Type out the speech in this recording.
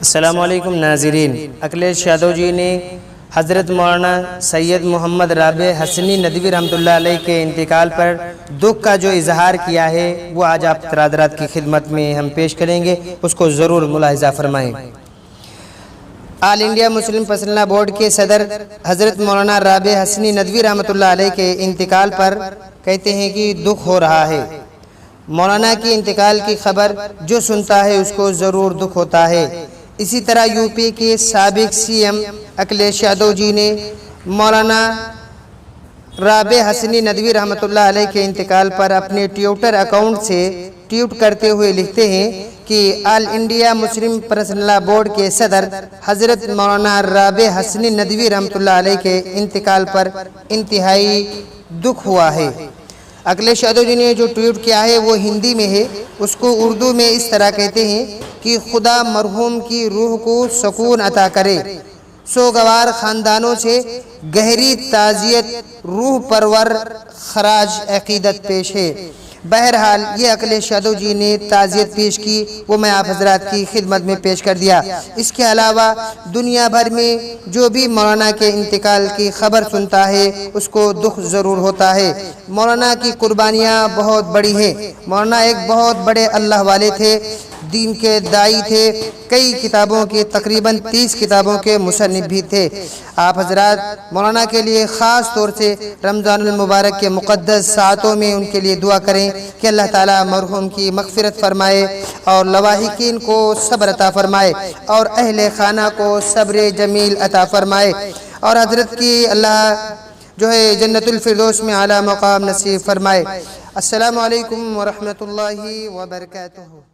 السلام علیکم ناظرین، اکھلیش یادو جی نے حضرت مولانا سید محمد رابع حسنی ندوی رحمۃ اللہ علیہ کے انتقال پر دکھ کا جو اظہار کیا ہے وہ آج آپ حضرات کی خدمت میں ہم پیش کریں گے، اس کو ضرور ملاحظہ فرمائیں۔ آل انڈیا مسلم پرسنل بورڈ کے صدر حضرت مولانا رابع حسنی ندوی رحمۃ اللہ علیہ کے انتقال پر کہتے ہیں کہ دکھ ہو رہا ہے۔ مولانا کی انتقال کی خبر جو سنتا ہے اس کو ضرور دکھ ہوتا ہے۔ اسی طرح یو پی کے سابق سی ایم اکھلیش یادو جی نے مولانا رابع حسنی ندوی رحمۃ اللہ علیہ کے انتقال پر اپنے ٹویٹر اکاؤنٹ سے ٹویٹ کرتے ہوئے لکھتے ہیں کہ آل انڈیا مسلم پرسنل بورڈ کے صدر حضرت مولانا رابع حسنی ندوی رحمۃ اللہ علیہ کے انتقال پر انتہائی دکھ ہوا ہے۔ اکھلیش یادو جی نے جو ٹویٹ کیا ہے وہ ہندی میں ہے، اس کو اردو میں اس طرح کہتے ہیں کہ خدا مرحوم کی روح کو سکون عطا کرے، سوگوار خاندانوں سے گہری تعزیت، روح پرور خراج عقیدت پیش ہے۔ بہرحال یہ اکھلیش یادو جی نے تعزیت پیش کی، وہ میں آپ حضرات کی خدمت میں پیش کر دیا۔ اس کے علاوہ دنیا بھر میں جو بھی مولانا کے انتقال کی خبر سنتا ہے اس کو دکھ ضرور ہوتا ہے۔ مولانا کی قربانیاں بہت بڑی ہیں۔ مولانا ایک بہت بڑے اللہ والے تھے، دین کے داعی تھے، کئی کتابوں کے تقریباً 30 کتابوں کے مصنف بھی تھے۔ آپ حضرات مولانا کے لیے خاص طور سے رمضان المبارک کے مقدس ساعتوں میں ان کے لیے دعا کریں کہ اللہ تعالیٰ مرحوم کی مغفرت فرمائے اور لواحقین کو صبر عطا فرمائے اور اہل خانہ کو صبر جمیل عطا فرمائے اور حضرت کی اللہ جو ہے جنت الفردوس میں اعلیٰ مقام نصیب فرمائے۔ السلام علیکم ورحمۃ اللہ وبرکاتہ۔